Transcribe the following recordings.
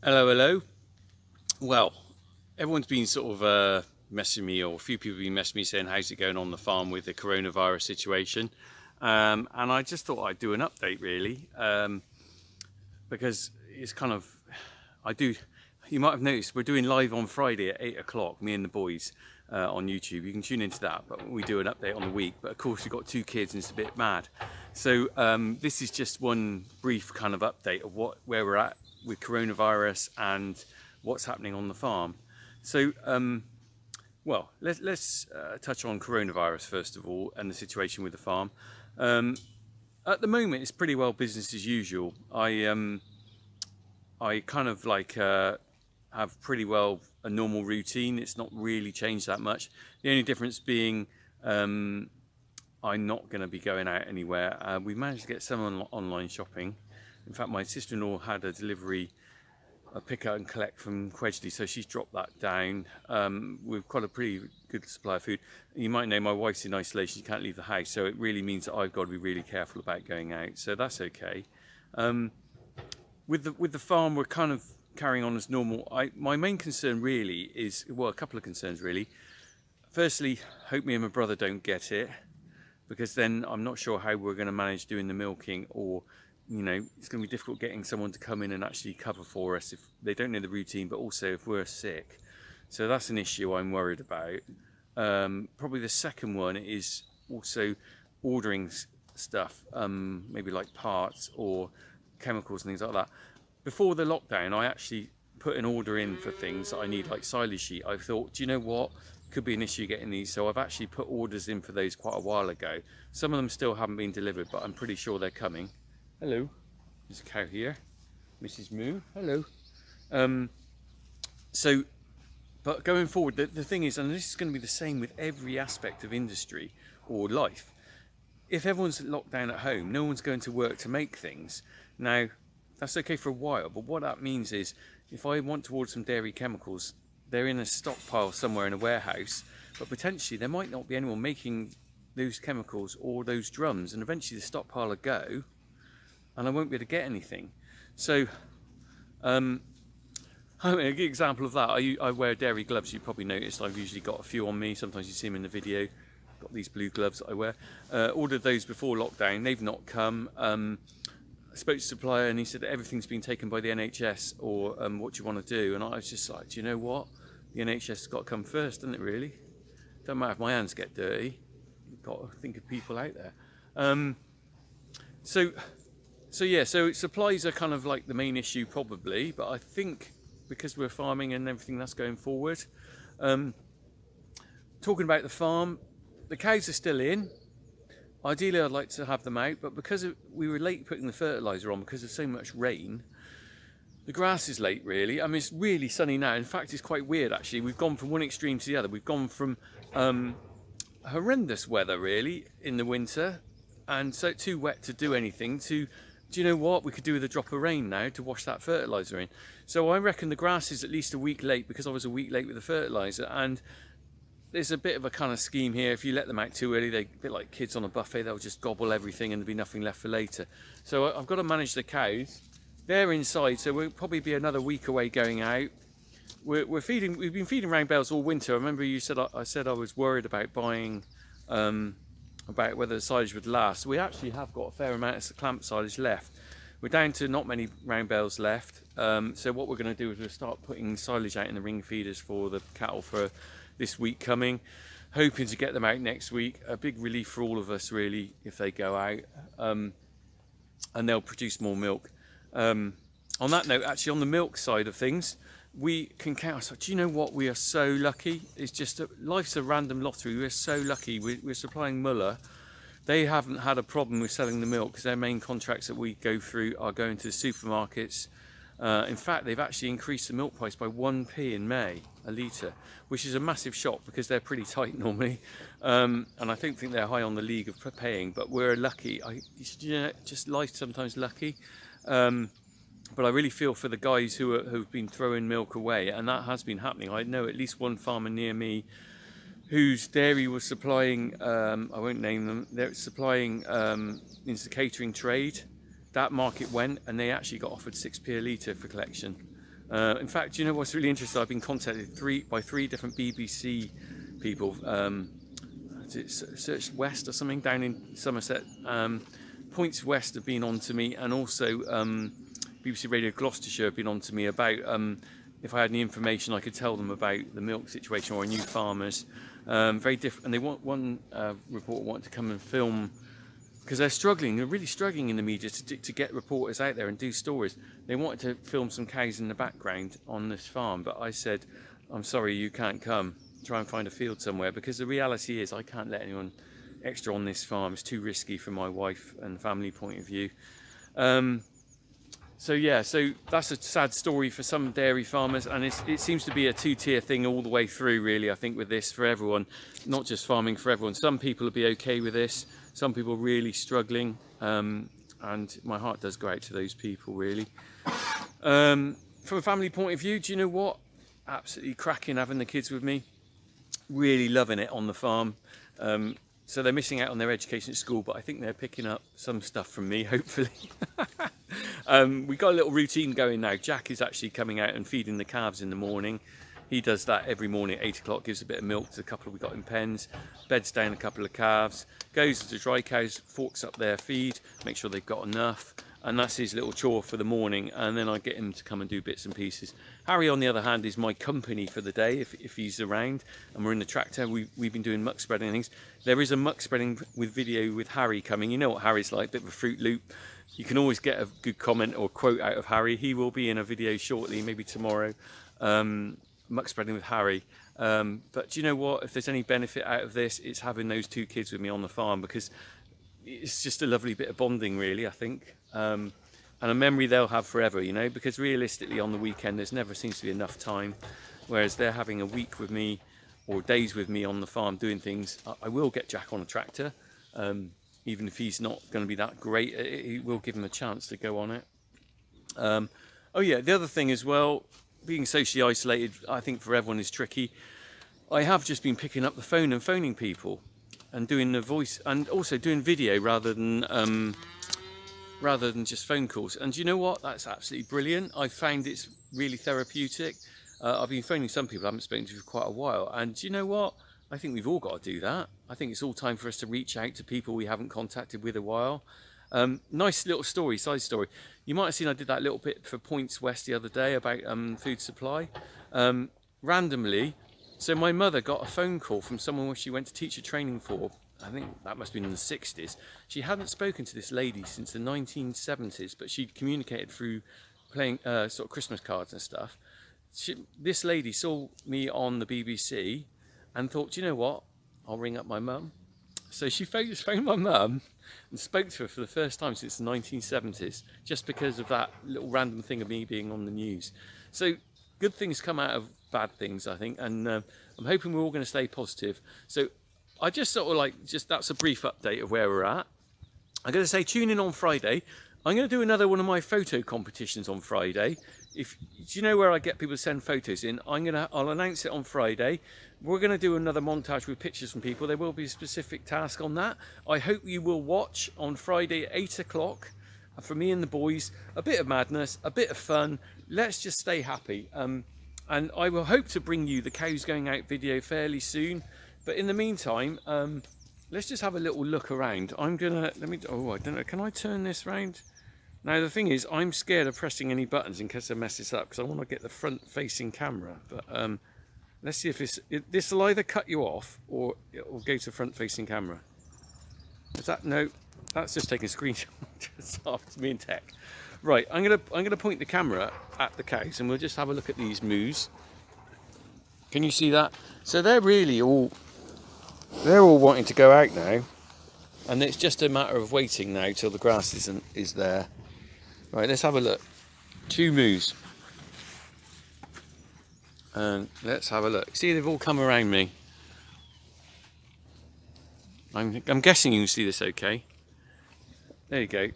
Hello, hello. Well, everyone's been sort of messaging me, or a few people have been messaging me saying, how's it going on the farm with the coronavirus situation? And I just thought I'd do an update really, because it's kind of, you might have noticed we're doing live on Friday at 8 o'clock, me and the boys on YouTube. You can tune into that, but we do an update on the week. But of course, we've got two kids and it's a bit mad. So this is just one brief kind of update of where we're at with coronavirus and what's happening on the farm. So well, let's touch on coronavirus first of all and the situation with the farm. At the moment it's pretty well business as usual. I kind of like have pretty well a normal routine. It's not really changed that much. The only difference being I'm not going to be going out anywhere. We managed to get some online shopping. In fact, my sister-in-law had a delivery, a pick up and collect from Quedgley, so she's dropped that down. We've got a pretty good supply of food. You might know my wife's in isolation, she can't leave the house, so it really means that I've got to be really careful about going out, so that's okay. With the farm, we're kind of carrying on as normal. My main concern really is, well, a couple of concerns really. Firstly, hope me and my brother don't get it, because then I'm not sure how we're going to manage doing the milking, or you know, it's going to be difficult getting someone to come in and actually cover for us if they don't know the routine, but also if we're sick. So that's an issue I'm worried about. Probably the second one is also ordering stuff, maybe like parts or chemicals and things like that. Before the lockdown, I actually put an order in for things that I need, like silage sheet. I thought, do you know what? Could be an issue getting these, so I've actually put orders in for those quite a while ago. Some of them still haven't been delivered, but I'm pretty sure they're coming. Hello, there's a cow here, Mrs. Moo. Hello. But going forward, the thing is, and this is going to be the same with every aspect of industry or life, if everyone's locked down at home, no one's going to work to make things. Now, that's okay for a while, but what that means is, if I want to order some dairy chemicals, they're in a stockpile somewhere in a warehouse, but potentially there might not be anyone making those chemicals or those drums, and eventually the stockpile will go, and I won't be able to get anything. So, I mean, a good example of that, I wear dairy gloves. You probably noticed I've usually got a few on me. Sometimes you see them in the video. Got these blue gloves that I wear. Ordered those before lockdown. They've not come. I spoke to the supplier and he said everything's been taken by the NHS, or what do you want to do? And I was just like, do you know what? The NHS has got to come first, doesn't it really? Don't matter if my hands get dirty. You've got to think of people out there. So yeah, so supplies are kind of like the main issue probably, but I think because we're farming and everything that's going forward. Talking about the farm, the cows are still in. Ideally I'd like to have them out, but because we were late putting the fertiliser on because of so much rain, the grass is late really. I mean, it's really sunny now. In fact, it's quite weird actually. We've gone from one extreme to the other. We've gone from horrendous weather really in the winter, and so too wet to do anything, to, do you know what, we could do with a drop of rain now to wash that fertiliser in. So I reckon the grass is at least a week late, because I was a week late with the fertiliser, and there's a bit of a kind of scheme here. If you let them out too early, they're a bit like kids on a buffet, they'll just gobble everything and there'll be nothing left for later. So I've got to manage the cows. They're inside, so we'll probably be another week away going out. We've been feeding round bales all winter. I remember you said, I said I was worried about buying, about whether the silage would last. We actually have got a fair amount of clamp silage left. We're down to not many round bales left. So what we're going to do is we'll start putting silage out in the ring feeders for the cattle for this week coming, hoping to get them out next week. A big relief for all of us really if they go out, and they'll produce more milk. On that note, actually on the milk side of things, we can count. So, do you know what? We are so lucky. It's just life's a random lottery. We're so lucky. We're supplying Muller. They haven't had a problem with selling the milk, because their main contracts that we go through are going to the supermarkets. In fact, they've actually increased the milk price by 1p in May a litre, which is a massive shock because they're pretty tight normally, and I don't think they're high on the league of paying. But we're lucky. You know, just life sometimes lucky. But I really feel for the guys who've been throwing milk away, and that has been happening. I know at least one farmer near me whose dairy was supplying, I won't name them, they're supplying into the catering trade. That market went, and they actually got offered 6p a litre for collection. In fact, you know what's really interesting? I've been contacted by three different BBC people. Search West or something down in Somerset. Points West have been on to me, and also BBC Radio Gloucestershire have been on to me about if I had any information I could tell them about the milk situation or new farmers. Very different, and they want one reporter wanted to come and film, because they're struggling. They're really struggling in the media to get reporters out there and do stories. They wanted to film some cows in the background on this farm, but I said, I'm sorry, you can't come. Try and find a field somewhere, because the reality is I can't let anyone extra on this farm. It's too risky from my wife and family point of view. So yeah, so that's a sad story for some dairy farmers, and it seems to be a two-tier thing all the way through, really. I think with this, for everyone, not just farming, for everyone. Some people will be okay with this, some people are really struggling, and my heart does go out to those people, really. From a family point of view, do you know what? Absolutely cracking having the kids with me. Really loving it on the farm. So they're missing out on their education at school, but I think they're picking up some stuff from me, hopefully. We got a little routine going now. Jack is actually coming out and feeding the calves in the morning. He does that every morning at 8 o'clock, gives a bit of milk to the couple we got in pens, beds down a couple of calves, goes to the dry cows, forks up their feed, make sure they've got enough, and that's his little chore for the morning, and then I get him to come and do bits and pieces. Harry, on the other hand, is my company for the day if he's around, and we're in the tractor. We've been doing muck spreading and things. There is a muck spreading with video with Harry coming. You know what Harry's like, bit of a Fruit Loop. You can always get a good comment or quote out of Harry. He will be in a video shortly, maybe tomorrow, muck spreading with Harry. But do you know what? If there's any benefit out of this, it's having those two kids with me on the farm, because it's just a lovely bit of bonding, really, I think. And a memory they'll have forever, you know, because realistically on the weekend there's never seems to be enough time, whereas they're having a week with me or days with me on the farm doing things. I will get Jack on a tractor, even if he's not going to be that great. It will give him a chance to go on it. Oh yeah, the other thing as well, being socially isolated, I think for everyone is tricky. I have just been picking up the phone and phoning people and doing the voice, and also doing video rather than just phone calls. And you know what? That's absolutely brilliant. I found it's really therapeutic. I've been phoning some people I haven't spoken to for quite a while, and you know what? I think we've all got to do that. I think it's all time for us to reach out to people we haven't contacted with a while. Nice little story, side story. You might have seen I did that little bit for Points West the other day about food supply. Randomly, so my mother got a phone call from someone she went to teacher training for. I think that must have been in the 60s. She hadn't spoken to this lady since the 1970s, but she'd communicated through playing sort of Christmas cards and stuff. This lady saw me on the BBC and thought, you know what, I'll ring up my mum. So she phoned my mum and spoke to her for the first time since the 1970s, just because of that little random thing of me being on the news. So good things come out of bad things, I think, and I'm hoping we're all going to stay positive. So I just sort of that's a brief update of where we're at. I'm going to say tune in on Friday. I'm going to do another one of my photo competitions on Friday. Do you know where I get people to send photos in? I'll announce it on Friday. We're going to do another montage with pictures from people. There will be a specific task on that. I hope you will watch on Friday at 8 o'clock. For me and the boys, a bit of madness, a bit of fun. Let's just stay happy. And I will hope to bring you the cows going out video fairly soon. But in the meantime, let's just have a little look around. I don't know, can I turn this round? Now the thing is, I'm scared of pressing any buttons in case I mess this up, because I want to get the front facing camera. But let's see if this will either cut you off or it will go to front facing camera. No, that's just taking a screenshot. Just after me and tech. Right, I'm gonna point the camera at the cows and we'll just have a look at these moos. Can you see that? So they're all wanting to go out now, and it's just a matter of waiting now till the grass is there. Right, let's have a look. 2 moos, and let's have a look. See, they've all come around me. I'm guessing you can see this okay. There you go.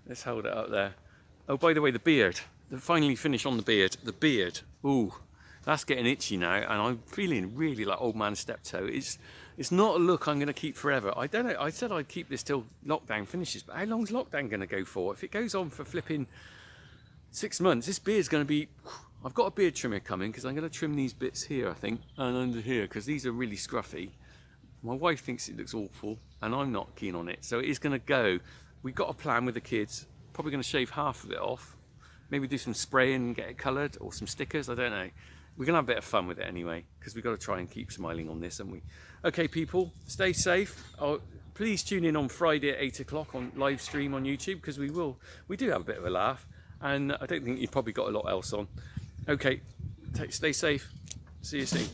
Let's hold it up there. Oh, by the way, the beard. They finally finished on the beard. The beard. Ooh, that's getting itchy now, and I'm feeling really like old man steptoe. It's not a look I'm going to keep forever. I don't know. I said I'd keep this till lockdown finishes, but how long's lockdown going to go for? If it goes on for flipping 6 months. This beard's going to be... I've got a beard trimmer coming because I'm going to trim these bits here, I think, and under here, because these are really scruffy. My wife thinks it looks awful, and I'm not keen on it. So it is going to go. We've got a plan with the kids. Probably going to shave half of it off. Maybe do some spraying and get it coloured, or some stickers, I don't know. We're going to have a bit of fun with it anyway, because we've got to try and keep smiling on this, haven't we? Okay, people, stay safe. Please tune in on Friday at 8 o'clock on live stream on YouTube, because we do have a bit of a laugh, and I don't think you've probably got a lot else on. Okay, stay safe. See you soon.